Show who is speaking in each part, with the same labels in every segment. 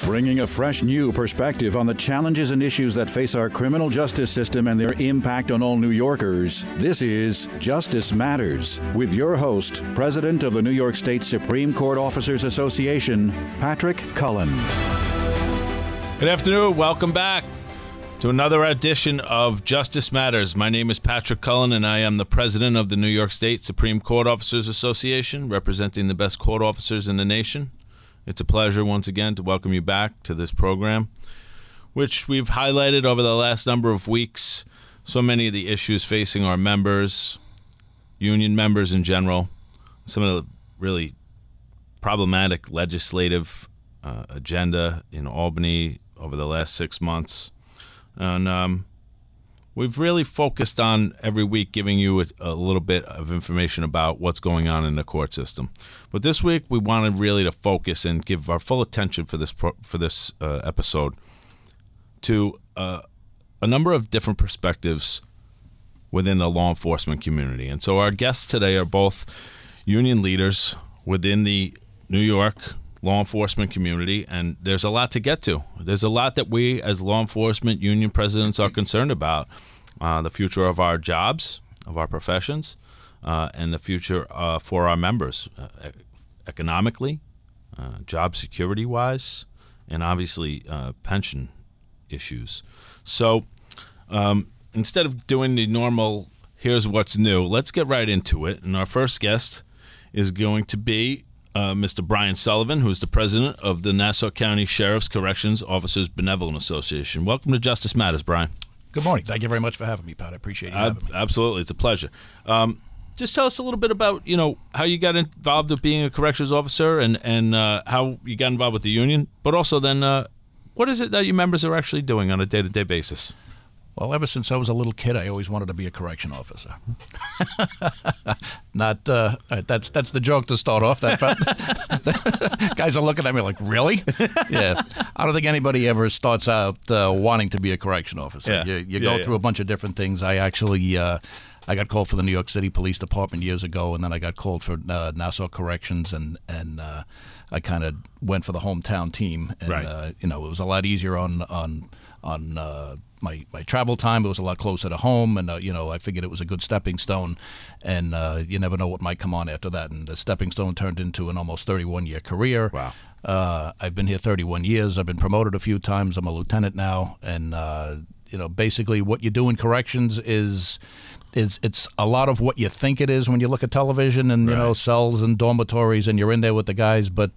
Speaker 1: Bringing a fresh new perspective on the challenges and issues that face our criminal justice system and their impact on all New Yorkers. This is Justice Matters with your host, President of the New York State Supreme Court Officers Association, Patrick Cullen.
Speaker 2: Good afternoon. Welcome back to another edition of Justice Matters. My name is Patrick Cullen, and I am the President of the New York State Supreme Court Officers Association, representing the best court officers in the nation. It's a pleasure once again to welcome you back to this program, which we've highlighted over the last number of weeks. So many of the issues facing our members, union members in general, some of the really problematic legislative agenda in Albany over the last 6 months. And we've really focused on every week giving you a little bit of information about what's going on in the court system. But this week we wanted really to focus and give our full attention for this episode to a number of different perspectives within the law enforcement community. And so our guests today are both union leaders within the New York law enforcement community, and there's a lot to get to. There's a lot that we as law enforcement union presidents are concerned about, the future of our jobs, of our professions, and the future for our members, economically, job security-wise, and obviously pension issues. So instead of doing the normal, here's what's new, let's get right into it. And our first guest is going to be Mr. Brian Sullivan, who's the president of the Nassau County Sheriff's Corrections Officers Benevolent Association. Welcome to Justice Matters, Brian.
Speaker 3: Good morning. Thank you very much for having me, Pat. I appreciate you having me.
Speaker 2: Absolutely. It's a pleasure. Just tell us a little bit about, how you got involved with being a corrections officer and how you got involved with the union, but also then what is it that your members are actually doing on a day-to-day basis?
Speaker 3: Well, ever since I was a little kid, I always wanted to be a correction officer. That's the joke to start off. Guys are looking at me like, really? Yeah. I don't think anybody ever starts out wanting to be a correction officer. Yeah. You go through a bunch of different things. I actually I got called for the New York City Police Department years ago, and then I got called for Nassau Corrections, and I kind of went for the hometown team. And,
Speaker 2: right.
Speaker 3: It was a lot easier on my travel time. It was a lot closer to home, and I figured it was a good stepping stone, and you never know what might come on after that. And the stepping stone turned into an almost 31-year career.
Speaker 2: Wow.
Speaker 3: I've been here 31 years. I've been promoted a few times. I'm a lieutenant now, and basically what you do in corrections is it's a lot of what you think it is when you look at television and
Speaker 2: right.
Speaker 3: Cells and dormitories, and you're in there with the guys, but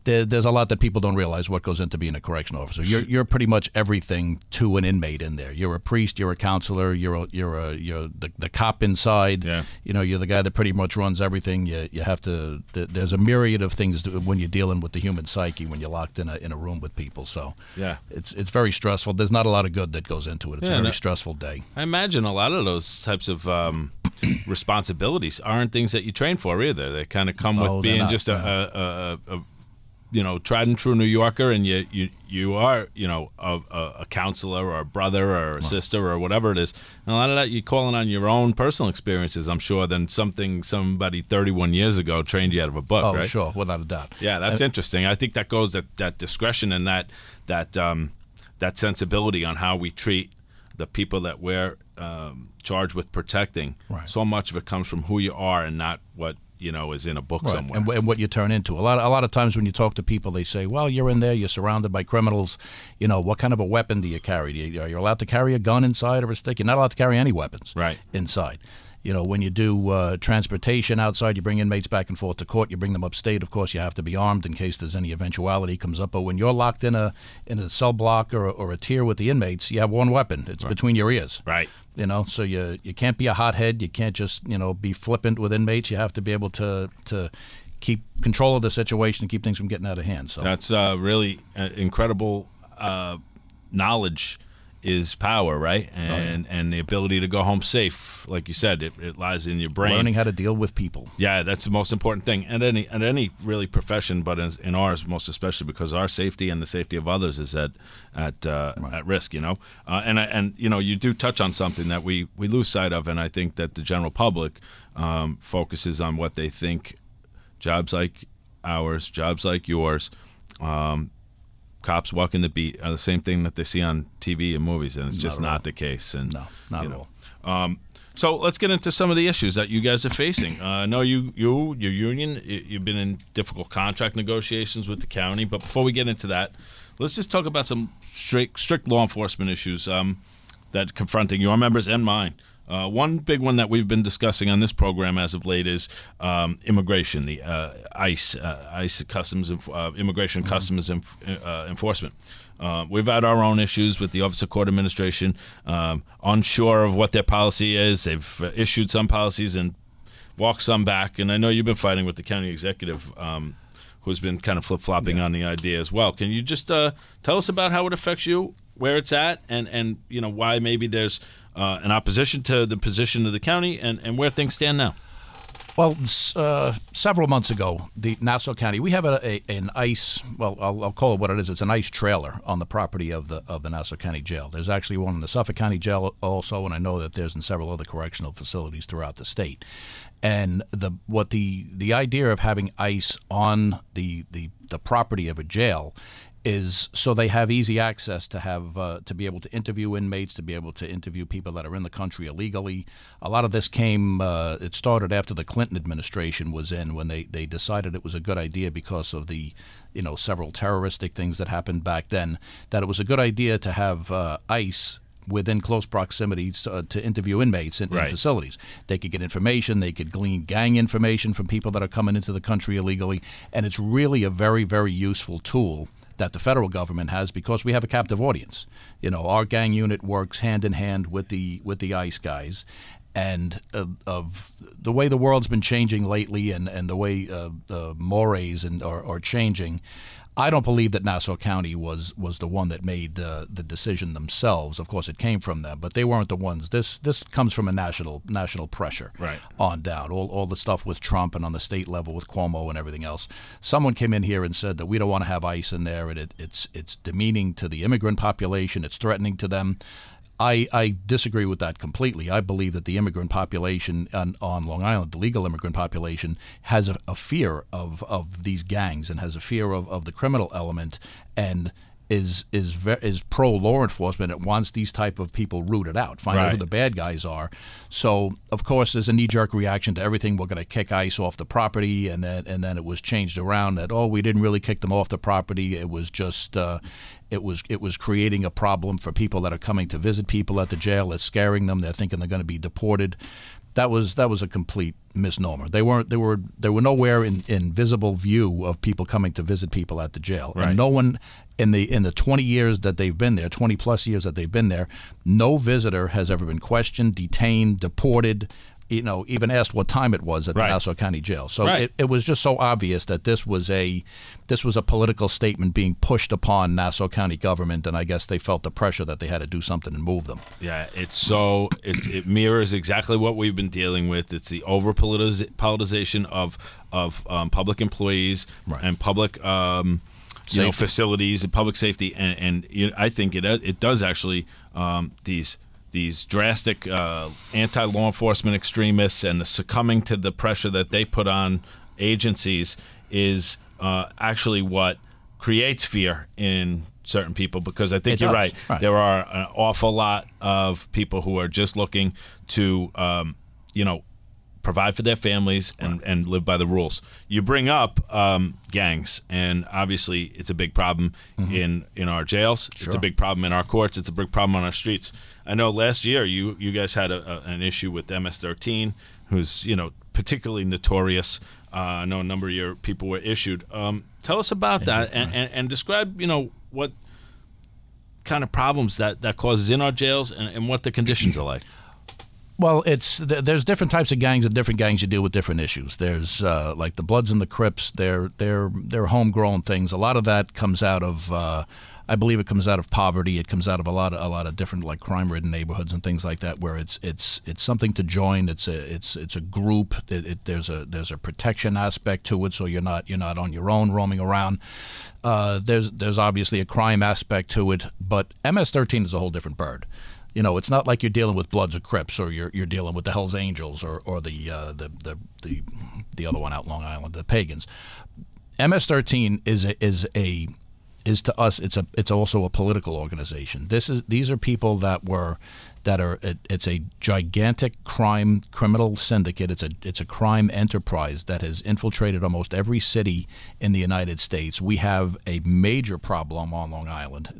Speaker 3: there's a lot that people don't realize what goes into being a correction officer. You're pretty much everything to an inmate in there. You're a priest, you're a counselor, you're the cop inside.
Speaker 2: Yeah.
Speaker 3: You're the guy that pretty much runs everything. You have to. There's a myriad of things when you're dealing with the human psyche when you're locked in a room with people. So
Speaker 2: yeah,
Speaker 3: it's very stressful. There's not a lot of good that goes into it. It's a very stressful day.
Speaker 2: I imagine a lot of those types of responsibilities aren't things that you train for either. They kind of come with being just a tried and true New Yorker, and you are a counselor or a brother or a sister or whatever it is. And a lot of that you're calling on your own personal experiences, I'm sure, than somebody 31 years ago trained you out of a book.
Speaker 3: Oh,
Speaker 2: right?
Speaker 3: Sure, without a doubt.
Speaker 2: Yeah, that's interesting. I think that goes that discretion and that sensibility on how we treat the people that we're charged with protecting.
Speaker 3: Right.
Speaker 2: So much of it comes from who you are and not what is in a book
Speaker 3: right.
Speaker 2: somewhere.
Speaker 3: And what you turn into. A lot of times when you talk to people, they say, well, you're in there, you're surrounded by criminals. What kind of a weapon do you carry? Are you allowed to carry a gun inside or a stick? You're not allowed to carry any weapons inside. When you do transportation outside, you bring inmates back and forth to court. You bring them upstate. Of course, you have to be armed in case there's any eventuality comes up. But when you're locked in a cell block or a tier with the inmates, you have one weapon. It's between your ears.
Speaker 2: Right.
Speaker 3: So you can't be a hothead. You can't just be flippant with inmates. You have to be able to keep control of the situation and keep things from getting out of hand. So
Speaker 2: that's really incredible knowledge. Is power, right? And the ability to go home safe, like you said, it lies in your brain.
Speaker 3: Learning how to deal with people.
Speaker 2: Yeah, that's the most important thing. And any really profession, but in ours most especially, because our safety and the safety of others is at risk. And you do touch on something that we lose sight of, and I think that the general public focuses on what they think jobs like ours, jobs like yours, cops walking the beat are the same thing that they see on TV and movies, and it's just not the case. And
Speaker 3: no, not at all.
Speaker 2: So let's get into some of the issues that you guys are facing. I know your union, you've been in difficult contract negotiations with the county, but before we get into that, let's just talk about some strict law enforcement issues that confronting your members and mine. One big one that we've been discussing on this program as of late is immigration, the ICE Customs Immigration Customs Enforcement. We've had our own issues with the Office of Court Administration, unsure of what their policy is. They've issued some policies and walked some back. And I know you've been fighting with the county executive, who's been kind of flip-flopping on the idea as well. Can you just tell us about how it affects you, where it's at, and why maybe there's an opposition to the position of the county, and where things stand now?
Speaker 3: Well, several months ago, the Nassau County, we have an ICE, well, I'll call it what it is. It's an ICE trailer on the property of the Nassau County Jail. There's actually one in the Suffolk County Jail also, and I know that there's in several other correctional facilities throughout the state. And the idea of having ICE on the property of a jail is so they have easy access to be able to interview inmates, to be able to interview people that are in the country illegally. A lot of this it started after the Clinton administration was in, when they decided it was a good idea because of the several terroristic things that happened back then, that it was a good idea to have ICE within close proximity to interview inmates in facilities. They could get information. They could glean gang information from people that are coming into the country illegally. And it's really a very, very useful tool that the federal government has, because we have a captive audience. Our gang unit works hand in hand with the ICE guys. And of the way the world's been changing lately, and the way the mores are changing, I don't believe that Nassau County was the one that made the decision themselves. Of course, it came from them, but they weren't the ones. This comes from a national pressure on down. All the stuff with Trump and on the state level with Cuomo and everything else. Someone came in here and said that we don't want to have ICE in there, and it's demeaning to the immigrant population. It's threatening to them. I disagree with that completely. I believe that the immigrant population on Long Island, the legal immigrant population, has a fear of these gangs and has a fear of the criminal element, and is pro law enforcement. It wants these type of people rooted out, find out who the bad guys are. So of course there's a knee-jerk reaction to everything. We're going to kick ICE off the property, and then it was changed around that we didn't really kick them off the property. It was just it was creating a problem for people that are coming to visit people at the jail. It's scaring them. They're thinking they're going to be deported. That was a complete misnomer. They were nowhere in visible view of people coming to visit people at the jail. And no one in the 20 years that they've been there, 20 plus years that they've been there, no visitor has ever been questioned, detained, deported, even asked what time it was at the Nassau County Jail. So it was just so obvious that this was a political statement being pushed upon Nassau County government, and I guess they felt the pressure that they had to do something and move them.
Speaker 2: Yeah, it mirrors exactly what we've been dealing with. It's the over-politicization of public employees and public facilities and public safety, and I think it does actually these drastic anti-law enforcement extremists and the succumbing to the pressure that they put on agencies is actually what creates fear in certain people, because I think you're right. There are an awful lot of people who are just looking to provide for their families and live by the rules. You bring up gangs, and obviously it's a big problem in our jails. It's a big problem in our courts. It's a big problem on our streets. I know last year you guys had an issue with MS-13, who's particularly notorious. I know a number of your people were issued. Tell us about that and describe what kind of problems that causes in our jails and what the conditions are like.
Speaker 3: Well, there's different types of gangs, and different gangs you deal with different issues. There's like the Bloods and the Crips. They're homegrown things. A lot of that comes out of, I believe, it comes out of poverty. It comes out of a lot of different like crime-ridden neighborhoods and things like that, where it's something to join. It's a group. There's a protection aspect to it, so you're not on your own roaming around. There's obviously a crime aspect to it, but MS-13 is a whole different bird. It's not like you're dealing with Bloods or Crips, or you're dealing with the Hells Angels or the other one out Long Island, the Pagans. MS-13 is a is to us it's also a political organization. These are people it's a gigantic criminal syndicate. It's a crime enterprise that has infiltrated almost every city in the United States. We have a major problem on Long Island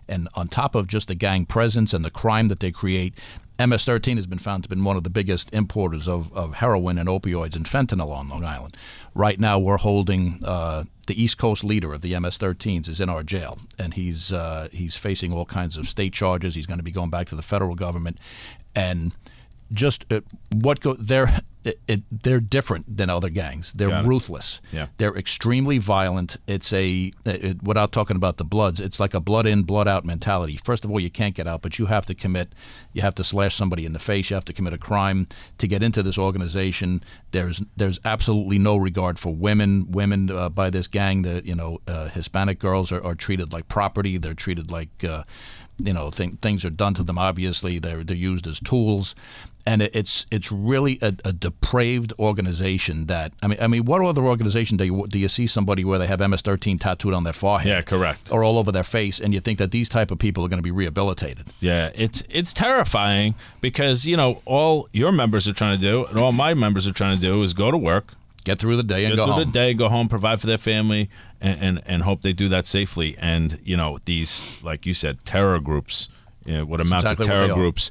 Speaker 3: and on top of just the gang presence and the crime that they create, MS-13 has been found to have been one of the biggest importers of heroin and opioids and fentanyl on Long Island. Right now, we're holding the East Coast leader of the MS-13s is in our jail, and he's facing all kinds of state charges. He's going to be going back to the federal government, and just they're different than other gangs. They're ruthless. Yeah. They're extremely violent. It's without talking about the Bloods, it's like a blood in, blood out mentality. First of all, you can't get out, but you have to slash somebody in the face. You have to commit a crime to get into this organization. There's absolutely no regard for women. Women by this gang, Hispanic girls are treated like property. They're treated like things are done to them. Obviously, they're used as tools, and it's really a depraved organization. That I mean, what other organization do you see somebody where they have MS-13 tattooed on their forehead?
Speaker 2: Yeah, correct.
Speaker 3: Or all over their face, and you think that these type of people are going to be rehabilitated?
Speaker 2: Yeah, it's terrifying because all your members are trying to do, and all my members are trying to do, is go to work.
Speaker 3: Get through the day and go home.
Speaker 2: Get through the day, go home, provide for their family, and hope they do that safely. And, these, like you said, terror groups, what amount to terror groups,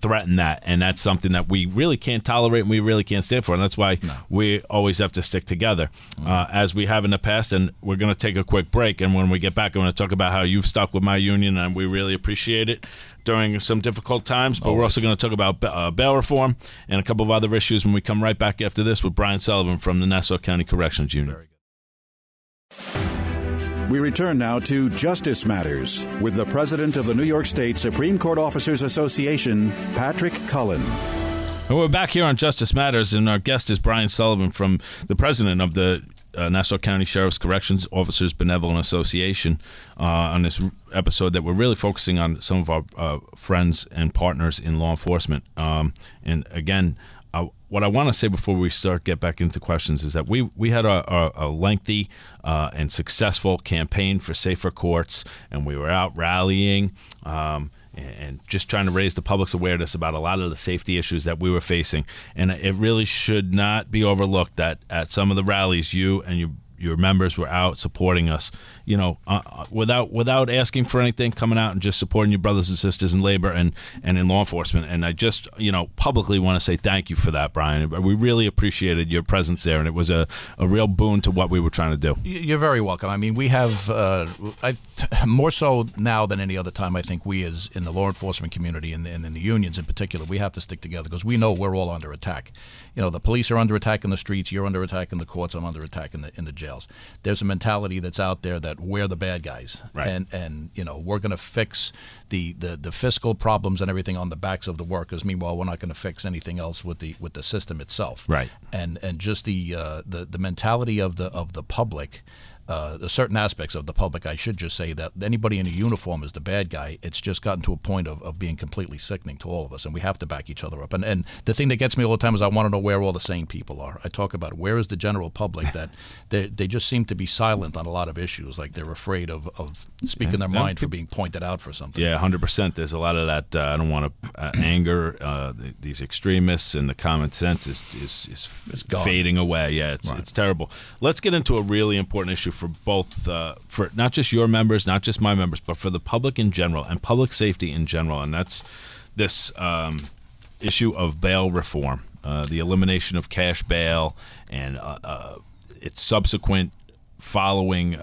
Speaker 2: threaten that. And that's something that we really can't tolerate and we really can't stand for. And that's why we always have to stick together, as we have in the past. And we're going to take a quick break. And when we get back, I'm going to talk about how you've stuck with my union, and we really appreciate it during some difficult times. But we're also going to talk about bail reform and a couple of other issues when we come right back after this with Brian Sullivan from the Nassau County Corrections Union.
Speaker 3: Very good.
Speaker 1: We return now to Justice Matters with the president of the New York State Supreme Court Officers Association, Patrick Cullen.
Speaker 2: And we're back here on Justice Matters, and our guest is Brian Sullivan, from the president of the Nassau County Sheriff's Corrections Officers Benevolent Association, on this episode that we're really focusing on some of our friends and partners in law enforcement. And again, what I want to say before we get back into questions is that we had a lengthy and successful campaign for safer courts, and we were out rallying and just trying to raise the public's awareness about a lot of the safety issues that we were facing. And it really should not be overlooked that at some of the rallies, you and your members were out supporting us, without asking for anything, coming out and just supporting your brothers and sisters in labor and in law enforcement. And I just, publicly want to say thank you for that, Brian. We really appreciated your presence there, and it was a real boon to what we were trying to do.
Speaker 3: You're very welcome. I mean, we have, more so now than any other time, I think we as in the law enforcement community and in the unions in particular, we have to stick together because we know we're all under attack. The police are under attack in the streets, you're under attack in the courts, I'm under attack in the jails. There's a mentality that's out there that we're the bad guys,
Speaker 2: right.
Speaker 3: and we're going to fix the fiscal problems and everything on the backs of the workers. Meanwhile, we're not going to fix anything else with the system itself,
Speaker 2: right?
Speaker 3: And just the mentality of the public. Certain aspects of the public, I should just say that anybody in a uniform is the bad guy. It's just gotten to a point of being completely sickening to all of us, and we have to back each other up. And the thing that gets me all the time is I want to know where all the sane people are. I talk about where is the general public that they just seem to be silent on a lot of issues, like they're afraid of speaking their mind for being pointed out for something.
Speaker 2: Yeah, 100%. There's a lot of that. I don't want to anger these extremists, and the common sense is fading away. Yeah, it's terrible. Let's get into a really important issue for both, for not just your members, not just my members, but for the public in general and public safety in general, and that's this issue of bail reform, the elimination of cash bail and its subsequent following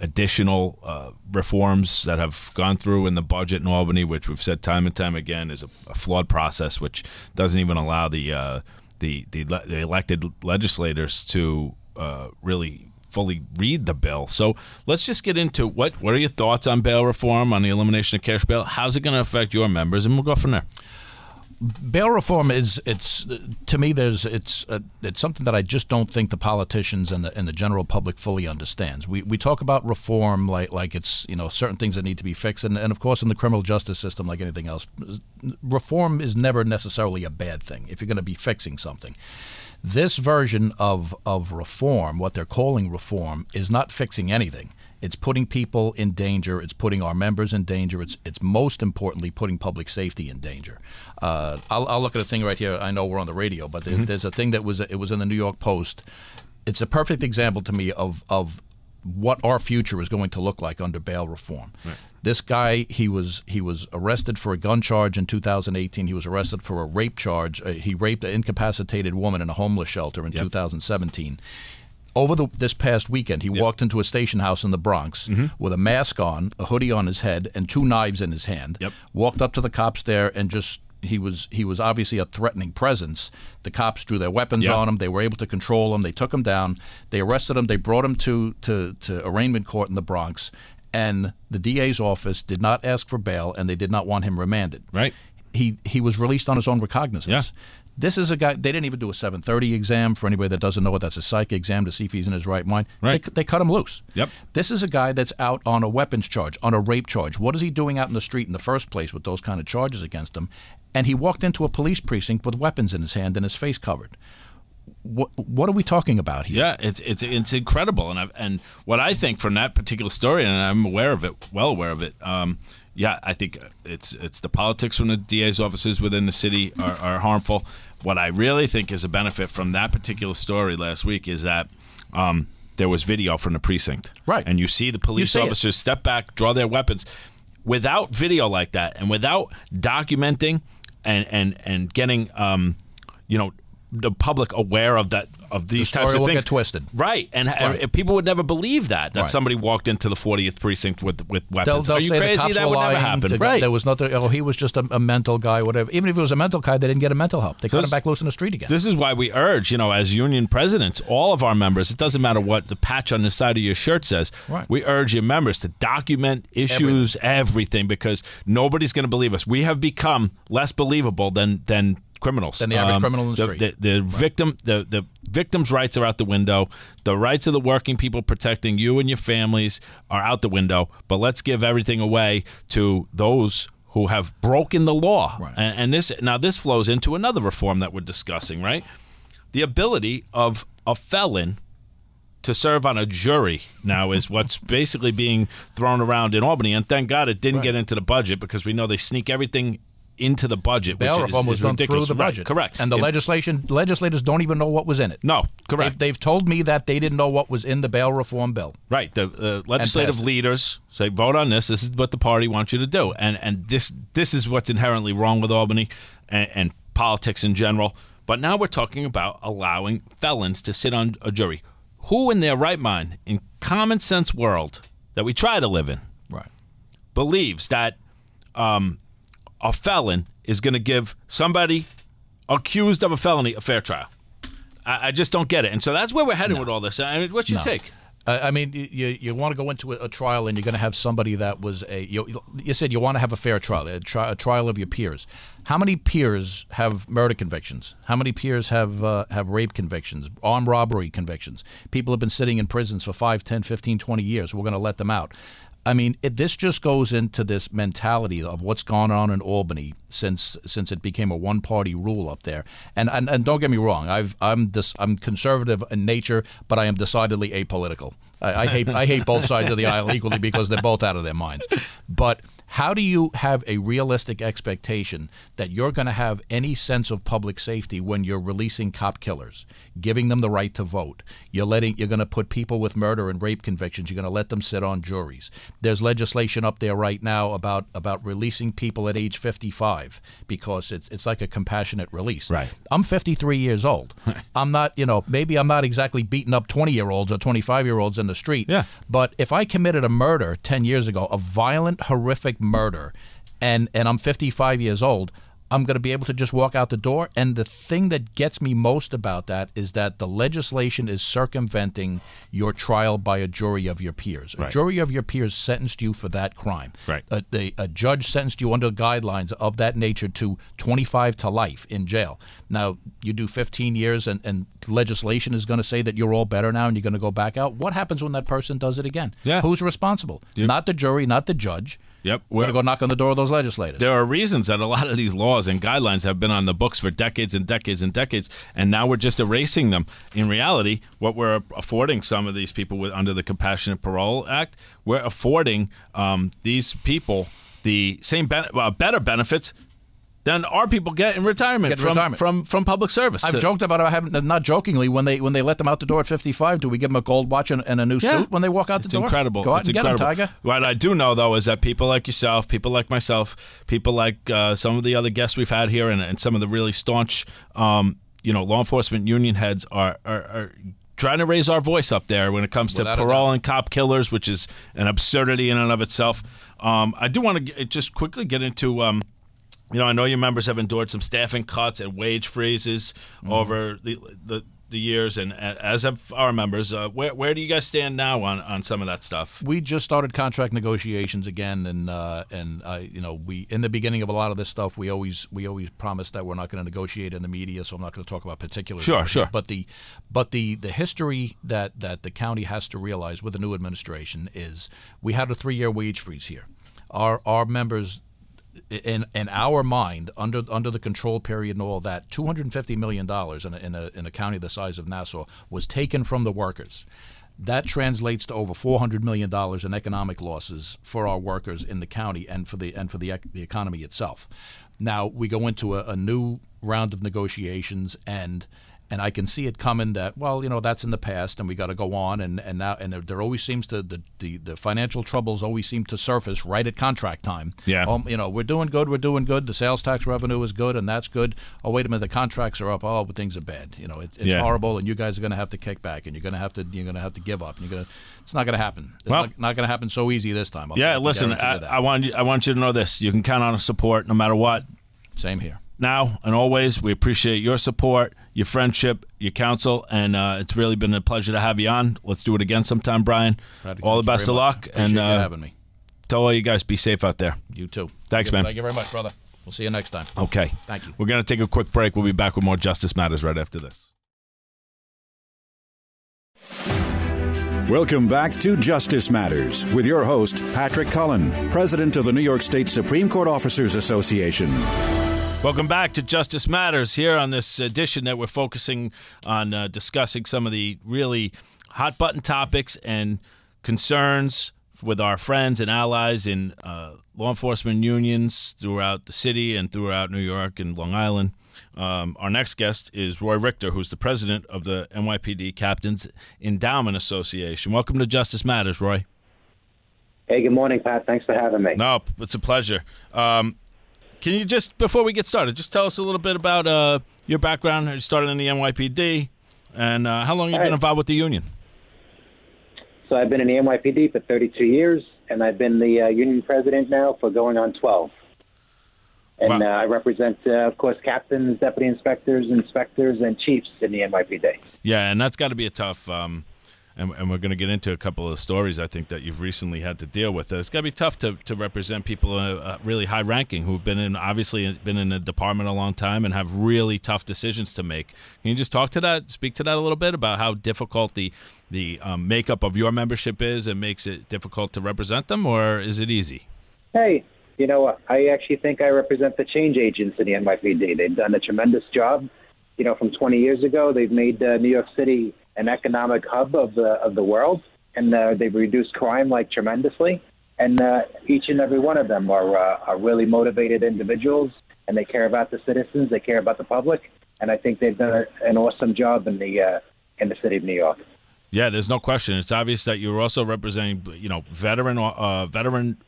Speaker 2: additional reforms that have gone through in the budget in Albany, which we've said time and time again is a flawed process, which doesn't even allow the elected legislators to really fully read the bill. So let's just get into what are your thoughts on bail reform, on the elimination of cash bail? How's it going to affect your members? And we'll go from there.
Speaker 3: Bail reform it's to me it's something that I just don't think the politicians and the general public fully understands. We talk about reform like it's certain things that need to be fixed, and of course in the criminal justice system, like anything else, reform is never necessarily a bad thing if you're going to be fixing something. This version of reform, what they're calling reform, is not fixing anything. It's putting people in danger. It's putting our members in danger. It's most importantly putting public safety in danger. I'll look at a thing right here. I know we're on the radio, but there's a thing that was in the New York Post. It's a perfect example to me of what our future is going to look like under bail reform. Right. This guy, he was arrested for a gun charge in 2018. He was arrested for a rape charge. He raped an incapacitated woman in a homeless shelter in 2017. Over this past weekend, he walked into a station house in the Bronx with a mask on, a hoodie on his head, and 2 knives in his hand. Walked up to the cops there and just he was obviously a threatening presence. The cops drew their weapons on him. They were able to control him. They took him down. They arrested him. They brought him to arraignment court in the Bronx, and the DA's office did not ask for bail, and they did not want him remanded.
Speaker 2: Right.
Speaker 3: He was released on his own recognizance.
Speaker 2: Yeah.
Speaker 3: This is a guy, they didn't even do a 730 exam. For anybody that doesn't know what that's, a psych exam to see if he's in his right mind.
Speaker 2: Right.
Speaker 3: They cut him loose.
Speaker 2: Yep.
Speaker 3: This is a guy that's out on a weapons charge, on a rape charge. What is he doing out in the street in the first place with those kind of charges against him? And he walked into a police precinct with weapons in his hand and his face covered. What are we talking about here?
Speaker 2: Yeah, it's incredible, and what I think from that particular story, and I'm aware of it, well aware of it. Yeah, I think it's the politics from the DA's offices within the city are harmful. What I really think is a benefit from that particular story last week is that there was video from the precinct,
Speaker 3: right?
Speaker 2: And you see the police officers step back, draw their weapons. Without video like that, and without documenting and getting the public aware of that, of these types of things,
Speaker 3: will get twisted,
Speaker 2: right? And people would never believe that somebody walked into the 40th precinct with weapons.
Speaker 3: They'll
Speaker 2: Are you
Speaker 3: say
Speaker 2: crazy?
Speaker 3: The cops
Speaker 2: that
Speaker 3: were
Speaker 2: would
Speaker 3: lying.
Speaker 2: never happen.
Speaker 3: Right? There was nothing. Oh, he was just a mental guy, whatever. Even if it was a mental guy, they didn't get a mental help. They cut him back loose in the street again.
Speaker 2: This is why we urge, as union presidents, all of our members. It doesn't matter what the patch on the side of your shirt says.
Speaker 3: Right.
Speaker 2: We urge your members to document issues, everything, because nobody's going to believe us. We have become less believable than criminals.
Speaker 3: Than the average criminal in the street.
Speaker 2: The victim's rights are out the window. The rights of the working people protecting you and your families are out the window. But let's give everything away to those who have broken the law.
Speaker 3: Right.
Speaker 2: And this flows into another reform that we're discussing, right? The ability of a felon to serve on a jury now is what's basically being thrown around in Albany. And thank God it didn't get into the budget, because we know they sneak everything into the budget.
Speaker 3: Bail reform was done through the budget.
Speaker 2: Right, correct.
Speaker 3: And the legislators don't even know what was in it.
Speaker 2: No, correct.
Speaker 3: They've told me that they didn't know what was in the bail reform bill.
Speaker 2: Right. The legislative leaders say, vote on this. This is what the party wants you to do. And this is what's inherently wrong with Albany and politics in general. But now we're talking about allowing felons to sit on a jury. Who in their right mind, in common sense world that we try to live in,
Speaker 3: right,
Speaker 2: believes that a felon is going to give somebody accused of a felony a fair trial? I just don't get it. And so that's where we're headed with all this. I mean, what's your take?
Speaker 3: I mean, you want to go into a trial, and you're going to have somebody that was you said you want to have a fair trial, a trial of your peers. How many peers have murder convictions? How many peers have rape convictions, armed robbery convictions? People have been sitting in prisons for 5, 10, 15, 20 years. We're going to let them out. I mean, this just goes into this mentality of what's gone on in Albany since it became a one-party rule up there. And don't get me wrong, I'm conservative in nature, but I am decidedly apolitical. I hate both sides of the aisle equally because they're both out of their minds. But how do you have a realistic expectation that you're going to have any sense of public safety when you're releasing cop killers, giving them the right to vote? You're going to put people with murder and rape convictions, you're going to let them sit on juries. There's legislation up there right now about releasing people at age 55 because it's like a compassionate release.
Speaker 2: Right.
Speaker 3: I'm 53 years old. I'm not, maybe I'm not exactly beating up 20-year-olds or 25-year-olds in the street.
Speaker 2: Yeah.
Speaker 3: But if I committed a murder 10 years ago, a violent, horrific murder, and I'm 55 years old, I'm going to be able to just walk out the door. And the thing that gets me most about that is that the legislation is circumventing your trial by a jury of your peers.
Speaker 2: Right.
Speaker 3: A jury of your peers sentenced you for that crime.
Speaker 2: Right.
Speaker 3: A judge sentenced you under guidelines of that nature to 25 to life in jail. Now, you do 15 years and legislation is going to say that you're all better now and you're going to go back out. What happens when that person does it again?
Speaker 2: Yeah.
Speaker 3: Who's responsible? Not the jury, not the judge.
Speaker 2: Yep.
Speaker 3: We're going to go knock on the door of those legislators.
Speaker 2: There are reasons that a lot of these laws and guidelines have been on the books for decades and decades and decades, and now we're just erasing them. In reality, what we're affording some of these people under the Compassionate Parole Act, we're affording these people the same better benefits than our people get in retirement from public service.
Speaker 3: I've joked about it. Not jokingly, when they let them out the door at 55, do we give them a gold watch and a new suit when they walk out the door?
Speaker 2: It's incredible.
Speaker 3: Go out and get them, Tiger.
Speaker 2: What I do know, though, is that people like yourself, people like myself, people like some of the other guests we've had here, and some of the really staunch, law enforcement union heads are trying to raise our voice up there when it comes to parole and cop killers, which is an absurdity in and of itself. I do want to just quickly get into. I know your members have endured some staffing cuts and wage freezes over the years, and as have our members. Where do you guys stand now on some of that stuff?
Speaker 3: We just started contract negotiations again, and we in the beginning of a lot of this stuff, we always promised that we're not going to negotiate in the media, so I'm not going to talk about particulars.
Speaker 2: Sure.
Speaker 3: But the history that the county has to realize with the new administration is we had a 3-year wage freeze here. Our members. In our mind, under the control period and all that, $250 million in a county the size of Nassau was taken from the workers. That translates to over $400 million in economic losses for our workers in the county and for the economy itself. Now we go into a new round of negotiations, and I can see it coming that, that's in the past and we got to go on, and there always seems to the financial troubles always seem to surface right at contract time.
Speaker 2: Yeah.
Speaker 3: We're doing good. The sales tax revenue is good, and that's good. Oh, wait a minute, the contracts are up. Oh, but things are bad. It's horrible, and you guys are going to have to kick back, and you're going to have to give up. It's not going to happen. It's not going to happen so easy this time.
Speaker 2: Listen, I want you to know this. You can count on our support no matter what.
Speaker 3: Same here.
Speaker 2: Now and always, we appreciate your support, your friendship, your counsel, and it's really been a pleasure to have you on. Let's do it again sometime, Brian. All the best of luck.
Speaker 3: Appreciate you having me.
Speaker 2: Tell all you guys, be safe out there.
Speaker 3: You too.
Speaker 2: Thanks, man.
Speaker 3: Thank you very much, brother. We'll see you next time.
Speaker 2: Okay.
Speaker 3: Thank you.
Speaker 2: We're going to take a quick break. We'll be back with more Justice Matters right after this.
Speaker 1: Welcome back to Justice Matters with your host, Patrick Cullen, president of the New York State Supreme Court Officers Association.
Speaker 2: Welcome back to Justice Matters here on this edition that we're focusing on discussing some of the really hot-button topics and concerns with our friends and allies in law enforcement unions throughout the city and throughout New York and Long Island. Our next guest is Roy Richter, who's the president of the NYPD Captains Endowment Association. Welcome to Justice Matters, Roy.
Speaker 4: Hey, good morning, Pat. Thanks for having me.
Speaker 2: No, it's a pleasure. Can you just, before we get started, just tell us a little bit about your background? You started in the NYPD, and how long have you been involved with the union?
Speaker 4: So I've been in the NYPD for 32 years, and I've been the union president now for going on 12. And wow. I represent, of course, captains, deputy inspectors, and chiefs in the NYPD.
Speaker 2: Yeah, and that's got to be a tough and we're going to get into a couple of stories, I think, that you've recently had to deal with. It's got to be tough to represent people really high-ranking who've obviously been in the department a long time and have really tough decisions to make. Can you just speak to that a little bit about how difficult the makeup of your membership is and makes it difficult to represent them, or is it easy?
Speaker 4: Hey, I actually think I represent the change agents in the NYPD. They've done a tremendous job. From 20 years ago, they've made New York City an economic hub of the world, and they've reduced crime tremendously. And each and every one of them are really motivated individuals, and they care about the citizens, they care about the public, and I think they've done an awesome job in the city of New York.
Speaker 2: Yeah, there's no question. It's obvious that you're also representing, veteran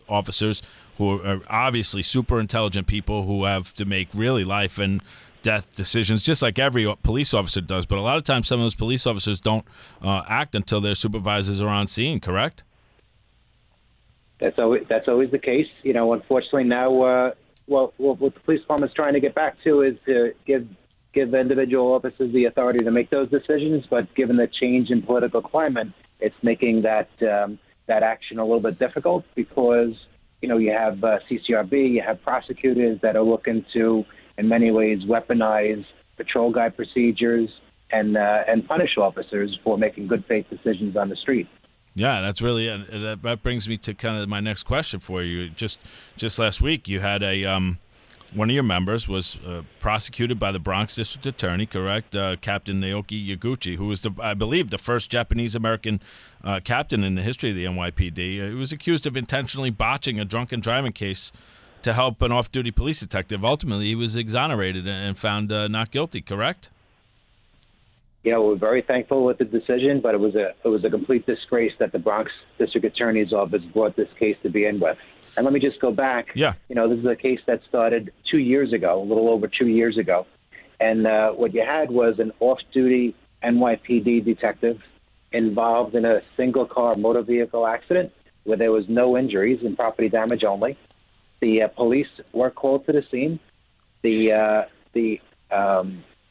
Speaker 2: officers who are obviously super intelligent people who have to make really life and death decisions, just like every police officer does. But a lot of times, some of those police officers don't act until their supervisors are on scene. Correct?
Speaker 4: That's always the case. Unfortunately, now, what the police department is trying to get back to is to give individual officers the authority to make those decisions. But given the change in political climate, it's making that action a little bit difficult because you have CCRB, you have prosecutors that are looking to, in many ways, weaponize patrol guide procedures and punish officers for making good faith decisions on the street.
Speaker 2: Yeah, that's really that brings me to kind of my next question for you. Just last week, you had one of your members was prosecuted by the Bronx District Attorney, correct? Captain Naoki Yaguchi, who was, I believe, the first Japanese-American captain in the history of the NYPD. He was accused of intentionally botching a drunken driving case to help an off-duty police detective. Ultimately, he was exonerated and found not guilty, correct?
Speaker 4: Yeah, we're very thankful with the decision, but it was a complete disgrace that the Bronx District Attorney's Office brought this case to begin with. And let me just go back.
Speaker 2: Yeah.
Speaker 4: This is a case that started 2 years ago, a little over 2 years ago. And what you had was an off-duty NYPD detective involved in a single-car motor vehicle accident where there was no injuries and property damage only. The police were called to the scene.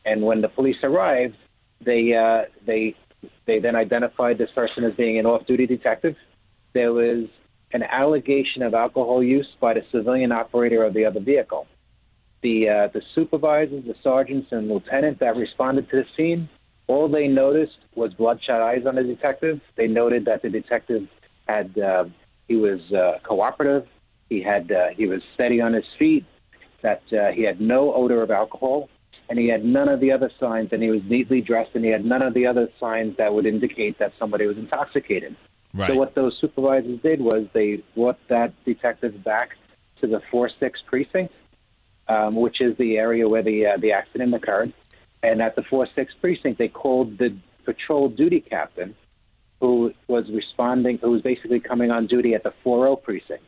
Speaker 4: And when the police arrived, they then identified this person as being an off-duty detective. There was an allegation of alcohol use by the civilian operator of the other vehicle. The supervisors, the sergeants, and lieutenant that responded to the scene, all they noticed was bloodshot eyes on the detective. They noted that the detective he was cooperative. He was steady on his feet. That he had no odor of alcohol, and he had none of the other signs. And he was neatly dressed, and he had none of the other signs that would indicate that somebody was intoxicated.
Speaker 2: Right.
Speaker 4: So what those supervisors did was they brought that detective back to the 4-6 precinct, which is the area where the accident occurred. And at the 4-6 precinct, they called the patrol duty captain, who was basically coming on duty at the 4-0 precinct.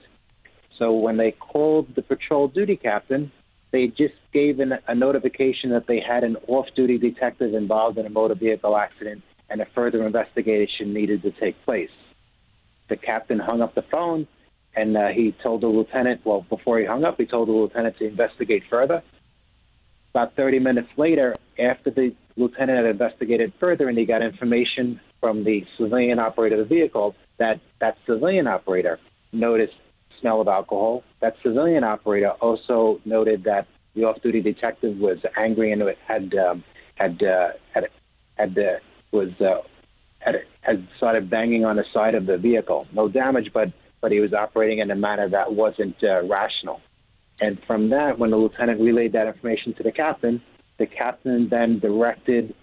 Speaker 4: So when they called the patrol duty captain, they just gave a notification that they had an off-duty detective involved in a motor vehicle accident and a further investigation needed to take place. The captain hung up the phone, and he told the lieutenant, before he hung up, he told the lieutenant to investigate further. About 30 minutes later, after the lieutenant had investigated further and he got information from the civilian operator of the vehicle, that civilian operator noticed smell of alcohol. That civilian operator also noted that the off-duty detective was angry and had started banging on the side of the vehicle. No damage, but he was operating in a manner that wasn't rational. And from that, when the lieutenant relayed that information to the captain then directed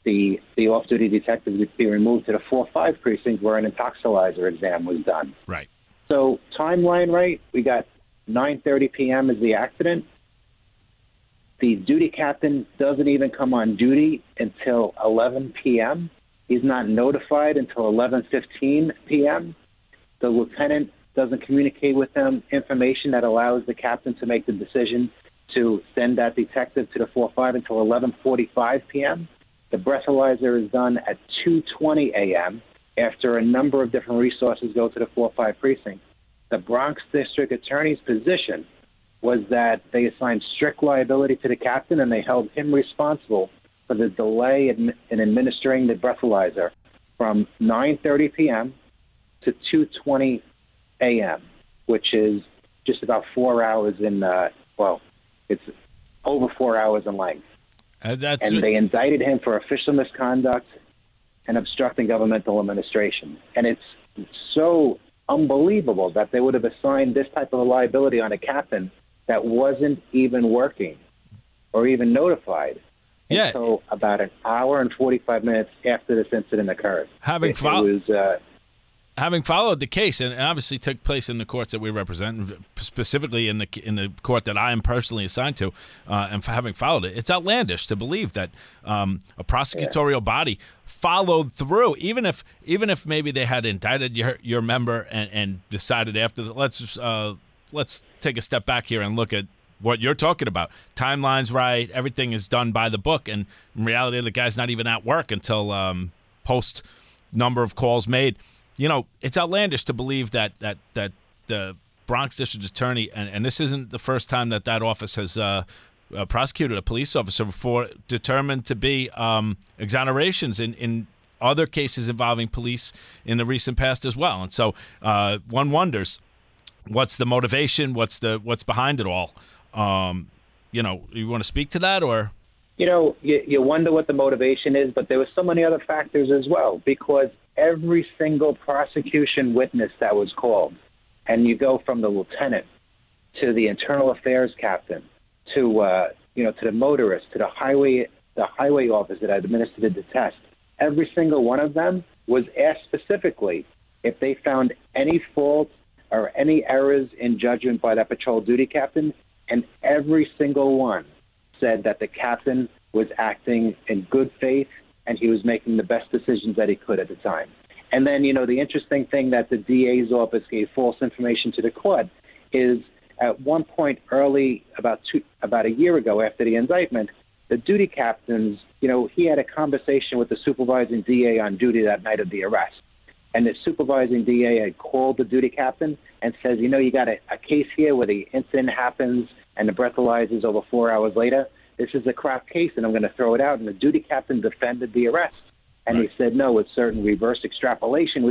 Speaker 4: the off-duty detective to be removed to the 4-5 precinct where an intoxilizer exam was done.
Speaker 2: Right.
Speaker 4: So timeline, right? We got 9:30 p.m. is the accident. The duty captain doesn't even come on duty until 11 p.m. He's not notified until 11:15 p.m. The lieutenant doesn't communicate with them information that allows the captain to make the decision to send that detective to the 4-5 until 11:45 p.m. The breathalyzer is done at 2:20 a.m. after a number of different resources go to the 4-5 precinct. The Bronx District Attorney's position was that they assigned strict liability to the captain and they held him responsible for the delay in administering the breathalyzer from 9:30 p.m. to 2:20 a.m., which is just about 4 hours it's over 4 hours in length. And they indicted him for official misconduct and obstructing governmental administration. And it's so unbelievable that they would have assigned this type of a liability on a captain that wasn't even working or even notified until about an hour and 45 minutes after this incident occurred.
Speaker 2: Having followed the case, and obviously took place in the courts that we represent, specifically in the court that I am personally assigned to, and for having followed it, it's outlandish to believe that a prosecutorial body followed through, even if maybe they had indicted your member and decided after let's take a step back here and look at what you're talking about. Timeline's right, everything is done by the book, and in reality, the guy's not even at work until post number of calls made. It's outlandish to believe that the Bronx District Attorney, and this isn't the first time that office has prosecuted a police officer for determined to be exonerations in other cases involving police in the recent past as well. And so one wonders, what's the motivation? What's behind it all? You want to speak to that, or? You wonder what the motivation is, but there were so many other factors as well, because
Speaker 4: every single prosecution witness that was called, and you go from the lieutenant to the internal affairs captain to to the motorist, to the highway officer that administered the test, every single one of them was asked specifically if they found any fault or any errors in judgment by that patrol duty captain, and every single one said that the captain was acting in good faith and he was making the best decisions that he could at the time. And then, the interesting thing that the DA's office gave false information to the court is at one point early, about a year ago after the indictment, the duty captains, he had a conversation with the supervising DA on duty that night of the arrest. And the supervising DA had called the duty captain and says, you got a case here where the incident happens and the breathalyzers over 4 hours later. This is a crap case, and I'm going to throw it out. And the duty captain defended the arrest. And He said, no, with certain reverse extrapolation,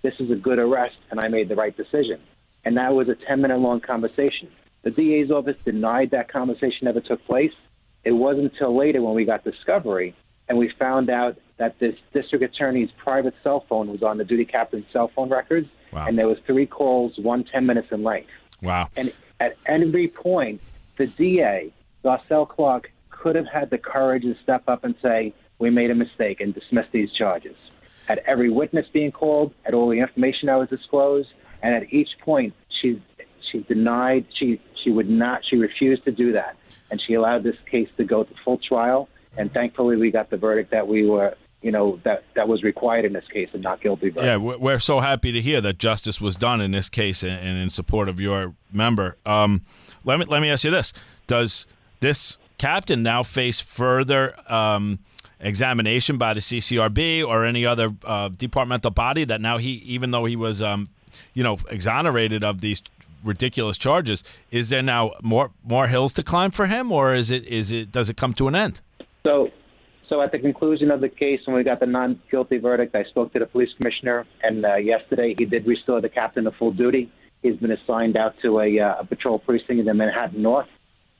Speaker 4: this is a good arrest, and I made the right decision. And that was a 10-minute long conversation. The DA's office denied that conversation ever took place. It wasn't until later when we got discovery and we found out that this district attorney's private cell phone was on the duty captain's cell phone records.
Speaker 2: Wow.
Speaker 4: And there was 3 calls, 10 minutes in length.
Speaker 2: Wow.
Speaker 4: And at every point, the DA, Garcelle Clark, could have had the courage to step up and say, we made a mistake and dismiss these charges. At every witness being called, at all the information that was disclosed, and at each point, she denied, she refused to do that. And she allowed this case to go to full trial. And thankfully, we got the verdict that we were, that was required in this case, and not guilty verdict.
Speaker 2: Yeah, we're so happy to hear that justice was done in this case and in support of your member. Let me ask you this. Does this captain now face further examination by the CCRB or any other departmental body that now even though he was, exonerated of these ridiculous charges, is there now more hills to climb for him, or does it come to an end?
Speaker 4: So at the conclusion of the case, when we got the non-guilty verdict, I spoke to the police commissioner, and yesterday he did restore the captain to full duty. He's been assigned out to a patrol precinct in the Manhattan North.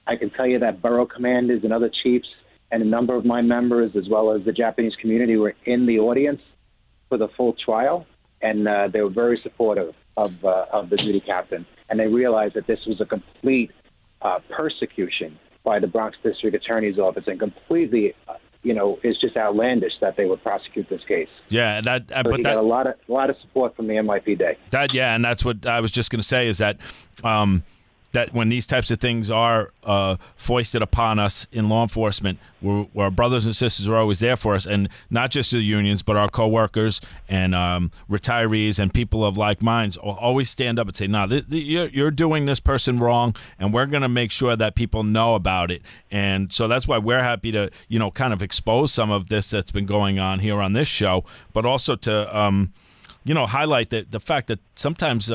Speaker 4: I can tell you that borough commanders and other chiefs and a number of my members, as well as the Japanese community, were in the audience for the full trial, and they were very supportive of the duty captain. And they realized that this was a complete persecution by the Bronx District Attorney's Office, and completely, it's just outlandish that they would prosecute this case.
Speaker 2: Yeah,
Speaker 4: but he got a lot of support from the NYPD.
Speaker 2: And that's what I was just going to say is that that when these types of things are foisted upon us in law enforcement, our brothers and sisters are always there for us, and not just the unions, but our coworkers and retirees and people of like minds always stand up and say, "No, you're doing this person wrong, and we're going to make sure that people know about it." And so that's why we're happy to, kind of expose some of this that's been going on here on this show, but also to, highlight the fact that sometimes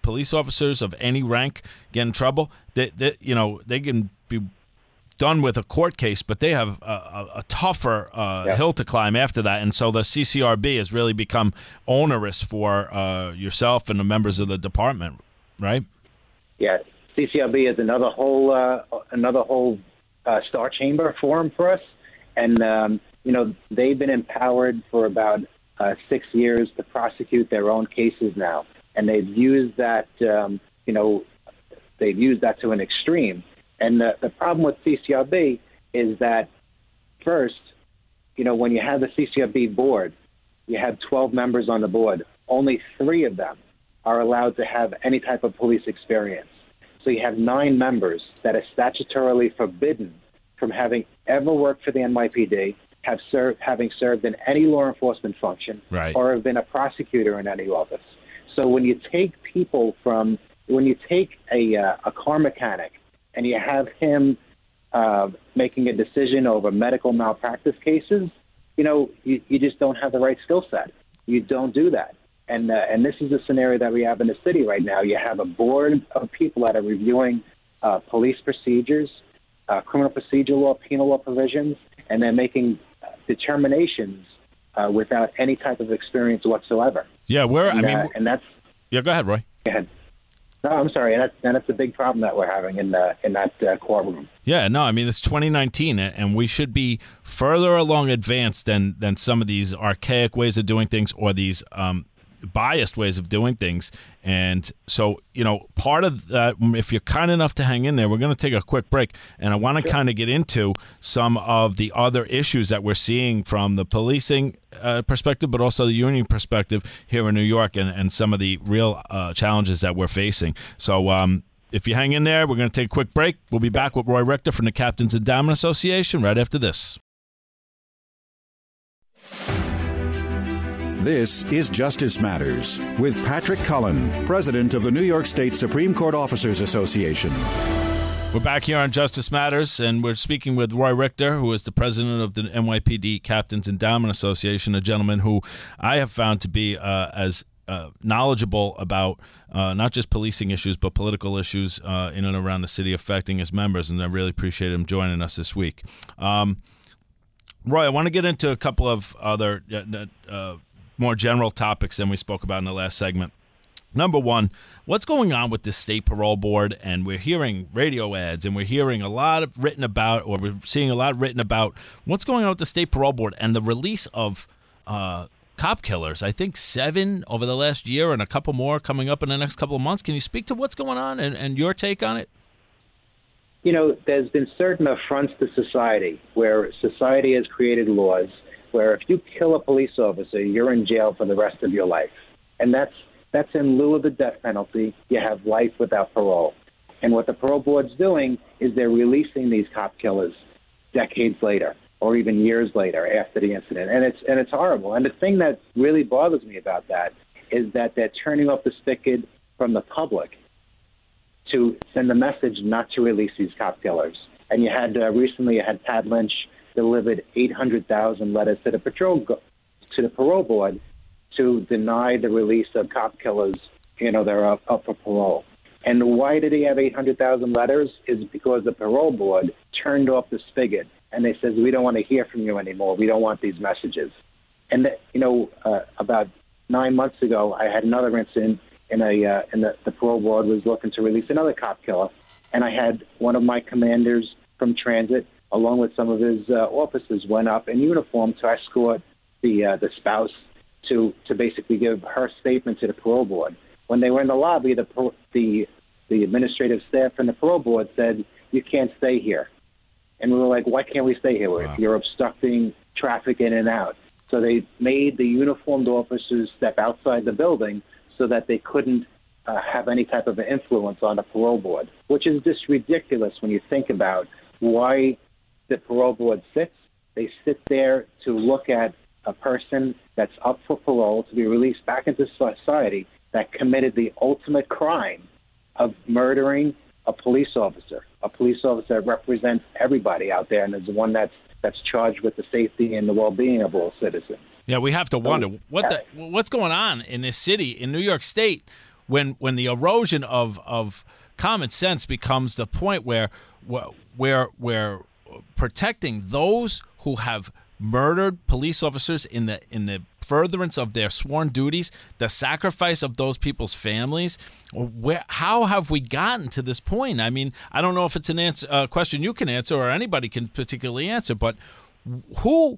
Speaker 2: police officers of any rank get in trouble. They can be done with a court case, but they have a tougher hill to climb after that. And so the CCRB has really become onerous for yourself and the members of the department, right?
Speaker 4: Yeah, CCRB is another whole star chamber forum for us, and they've been empowered for about 6 years to prosecute their own cases now. And they've used that, to an extreme. And the problem with CCRB is that, first, when you have the CCRB board, you have 12 members on the board. Only 3 of them are allowed to have any type of police experience. So you have 9 members that are statutorily forbidden from having ever worked for the NYPD, having served in any law enforcement function,
Speaker 2: right,
Speaker 4: or have been a prosecutor in any office. So when you take a car mechanic and you have him making a decision over medical malpractice cases, you just don't have the right skill set. You don't do that. And this is a scenario that we have in the city right now. You have a board of people that are reviewing police procedures, criminal procedure law, penal law provisions, and they're making determinations without any type of experience whatsoever.
Speaker 2: Yeah,
Speaker 4: and that's.
Speaker 2: Yeah, go ahead, Roy.
Speaker 4: Go ahead. No, I'm sorry, and that's a big problem that we're having in that courtroom.
Speaker 2: Yeah, no, I mean, it's 2019, and we should be further along advanced than some of these archaic ways of doing things or these biased ways of doing things. And so, part of that, if you're kind enough to hang in there, we're going to take a quick break, and I want to kind of get into some of the other issues that we're seeing from the policing perspective, but also the union perspective here in New York, and some of the real challenges that we're facing. So if you hang in there, we're going to take a quick break. We'll be back with Roy Richter from the Captains Endowment Association right after this.
Speaker 1: This is Justice Matters with Patrick Cullen, president of the New York State Supreme Court Officers Association.
Speaker 2: We're back here on Justice Matters, and we're speaking with Roy Richter, who is the president of the NYPD Captains Endowment Association, a gentleman who I have found to be as knowledgeable about not just policing issues, but political issues in and around the city affecting his members, and I really appreciate him joining us this week. Roy, I want to get into a couple of other more general topics than we spoke about in the last segment. Number one, what's going on with the state parole board? And we're hearing radio ads, and we're hearing a lot written about, or we're seeing a lot written about what's going on with the state parole board and the release of cop killers. I think 7 over the last year and a couple more coming up in the next couple of months. Can you speak to what's going on and your take on it?
Speaker 4: There's been certain affronts to society where society has created laws where if you kill a police officer, you're in jail for the rest of your life. And that's in lieu of the death penalty. You have life without parole. And what the parole board's doing is they're releasing these cop killers decades later or even years later after the incident. And it's horrible. And the thing that really bothers me about that is that they're turning off the spigot from the public to send a message not to release these cop killers. And you had recently Pat Lynch delivered 800,000 letters to the parole board to deny the release of cop killers. They're up for parole. And why did he have 800,000 letters? Is because the parole board turned off the spigot and they said, we don't want to hear from you anymore. We don't want these messages. And about 9 months ago, I had another incident. The parole board was looking to release another cop killer, and I had one of my commanders from transit, along with some of his officers, went up in uniform to escort the spouse to basically give her statement to the parole board. When they were in the lobby, the administrative staff and the parole board said, "You can't stay here," and we were like, "Why can't we stay here? Wow. You're obstructing traffic in and out." So they made the uniformed officers step outside the building so that they couldn't have any type of influence on the parole board, which is just ridiculous when you think about why the parole board sits. They sit there to look at a person that's up for parole to be released back into society that committed the ultimate crime of murdering a police officer that represents everybody out there and is the one that's charged with the safety and the well-being of all citizens.
Speaker 2: Yeah, we have to wonder what's going on in this city, in New York State, when the erosion of common sense becomes the point where we're protecting those who have murdered police officers in the furtherance of their sworn duties, the sacrifice of those people's families. How have we gotten to this point? I mean, I don't know if it's a question you can answer or anybody can particularly answer, but who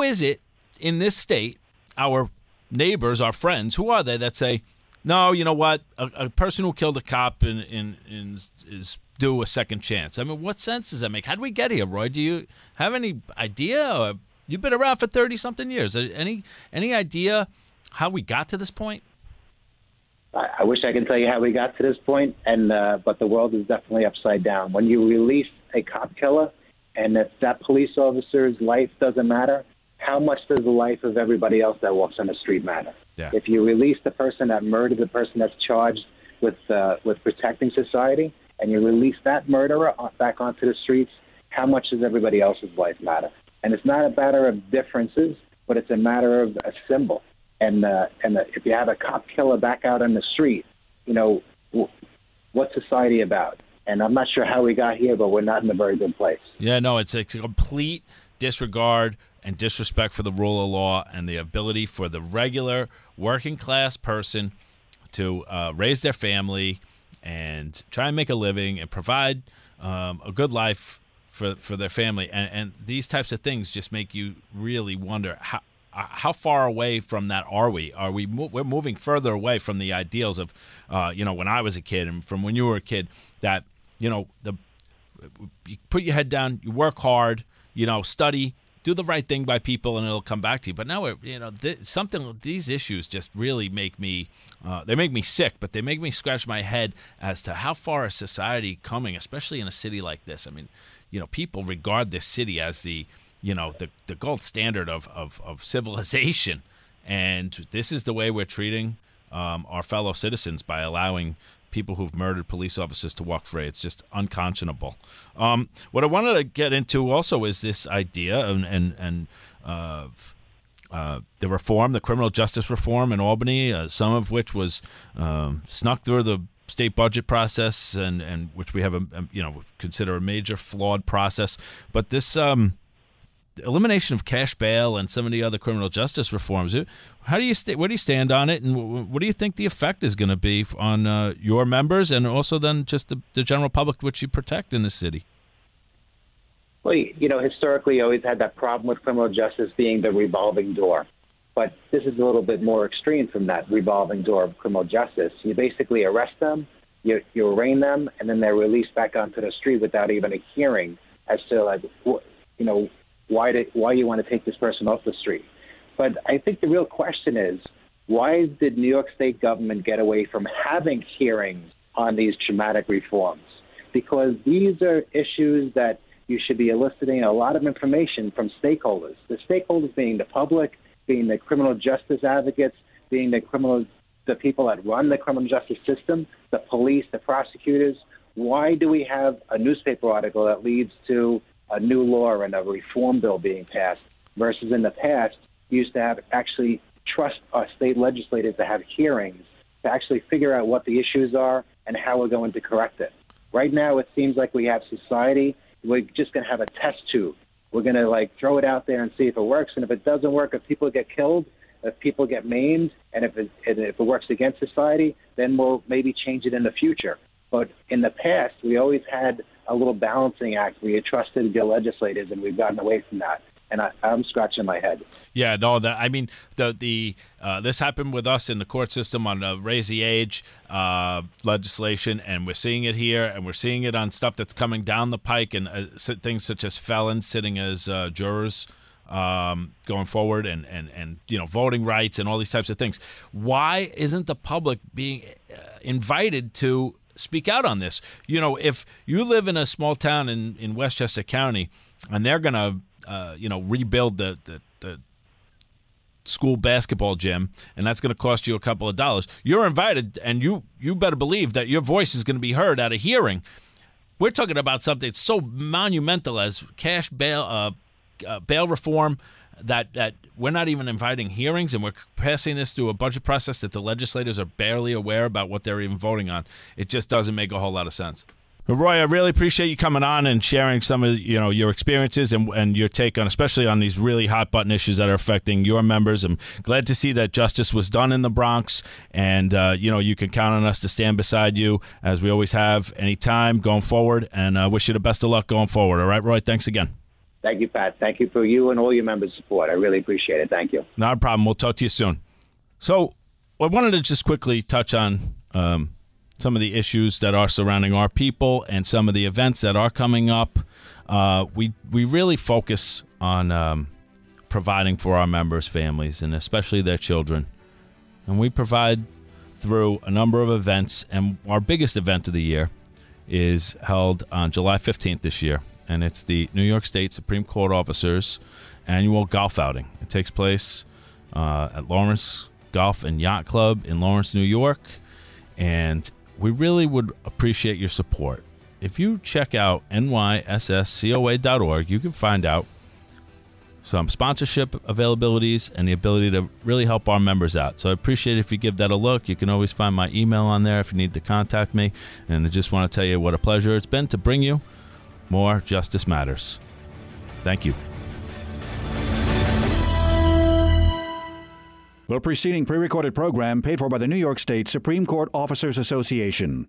Speaker 2: is it in this state, our neighbors, our friends, who are they that say, no, you know what, a person who killed a cop is due a second chance? I mean, what sense does that make? How did we get here, Roy? Do you have any idea? Or you've been around for 30-something years. Any idea how we got to this point?
Speaker 4: I wish I could tell you how we got to this point, but the world is definitely upside down. When you release a cop killer, and if that police officer's life doesn't matter, how much does the life of everybody else that walks on the street matter?
Speaker 2: Yeah.
Speaker 4: If you release the person that murdered the person that's charged with protecting society, and you release that murderer back onto the streets, how much does everybody else's life matter? And it's not a matter of differences, but it's a matter of a symbol. And if you have a cop killer back out on the street, what's society about? And I'm not sure how we got here, but we're not in a very good place.
Speaker 2: Yeah, no, it's a complete disregard and disrespect for the rule of law and the ability for the regular working class person to raise their family and try and make a living and provide a good life for their family. And these types of things just make you really wonder how far away from that are we? We're moving further away from the ideals of, when I was a kid and from when you were a kid, that, you put your head down, you work hard, study, do the right thing by people, and it'll come back to you. But now, these issues just really make me, they make me sick, but they make me scratch my head as to how far is society coming, especially in a city like this. I mean, people regard this city as the gold standard of civilization, and this is the way we're treating our fellow citizens by allowing people who've murdered police officers to walk free. It's just unconscionable. What I wanted to get into also is this idea and the reform, the criminal justice reform in Albany, some of which was snuck through the state budget process, and which we have consider a major flawed process. But this elimination of cash bail and some of the other criminal justice reforms, where do you stand on it, and what do you think the effect is going to be on your members and also then just the general public which you protect in the city?
Speaker 4: Well, historically, you always had that problem with criminal justice being the revolving door. But this is a little bit more extreme from that revolving door of criminal justice. You basically arrest them, you arraign them, and then they're released back onto the street without even a hearing as to, why you want to take this person off the street. But I think the real question is, why did New York State government get away from having hearings on these traumatic reforms? Because these are issues that you should be eliciting a lot of information from stakeholders. The stakeholders being the public, being the criminal justice advocates, being the people that run the criminal justice system, the police, the prosecutors. Why do we have a newspaper article that leads to a new law and a reform bill being passed versus in the past you used to have actually trust our state legislators to have hearings to actually figure out what the issues are and how we're going to correct it? Right now it seems like we have society, we're just going to have a test tube. We're going to throw it out there and see if it works. And if it doesn't work, if people get killed, if people get maimed, and if it works against society, then we'll maybe change it in the future. But in the past, we always had a little balancing act. We had trusted the legislators, and we've gotten away from that. And I'm scratching my head.
Speaker 2: Yeah, no, this happened with us in the court system on the raise the age legislation, and we're seeing it here, and we're seeing it on stuff that's coming down the pike, and things such as felons sitting as jurors going forward, and voting rights and all these types of things. Why isn't the public being invited to speak out on this? If you live in a small town in Westchester County, and they're going to rebuild the school basketball gym, and that's going to cost you a couple of dollars, you're invited, and you better believe that your voice is going to be heard at a hearing. We're talking about something that's so monumental as cash bail reform that we're not even inviting hearings, and we're passing this through a budget process that the legislators are barely aware about what they're even voting on. It just doesn't make a whole lot of sense. Roy, I really appreciate you coming on and sharing some of your experiences and your take on, especially on these really hot button issues that are affecting your members. I'm glad to see that justice was done in the Bronx, and you can count on us to stand beside you as we always have, anytime going forward. And I wish you the best of luck going forward. All right, Roy. Thanks again.
Speaker 4: Thank you, Pat. Thank you for you and all your members' support. I really appreciate it. Thank you.
Speaker 2: Not a problem. We'll talk to you soon. So I wanted to just quickly touch on some of the issues that are surrounding our people and some of the events that are coming up. We really focus on providing for our members' families and especially their children. And we provide through a number of events, and our biggest event of the year is held on July 15th this year, and it's the New York State Supreme Court Officers Annual Golf Outing. It takes place at Lawrence Golf and Yacht Club in Lawrence, New York, and we really would appreciate your support. If you check out nysscoa.org, you can find out some sponsorship availabilities and the ability to really help our members out. So I appreciate it if you give that a look. You can always find my email on there if you need to contact me. And I just want to tell you what a pleasure it's been to bring you more Justice Matters. Thank you.
Speaker 1: The preceding pre-recorded program paid for by the New York State Supreme Court Officers Association.